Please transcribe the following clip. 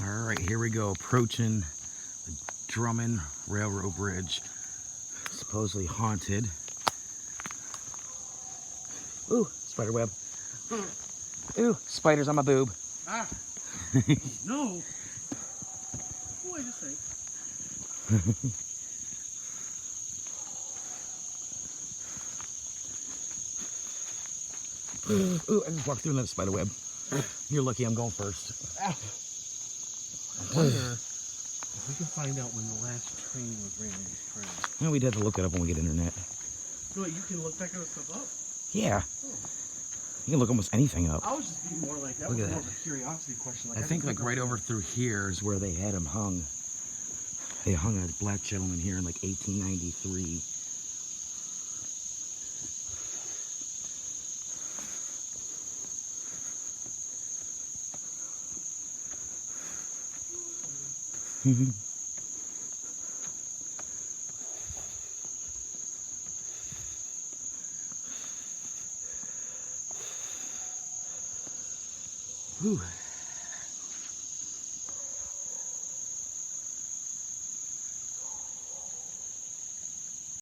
All right, here we go, approaching the Drummond Railroad Bridge, supposedly haunted. Ooh, spider web. Ooh, spiders on my boob. Ah, no. Boy, this thing. Ooh, I just walked through another spider web. You're lucky I'm going first. I wonder if we can find out when the last train was ran on this train. No, we'd have to look it up when we get internet. No, you can look that kind of stuff up. Yeah. Oh. You can look almost anything up. I was just being more like that. Look Was at more that. of a curiosity question. I think like right over through here is where they had him hung. They hung a black gentleman here in like 1893. Whew.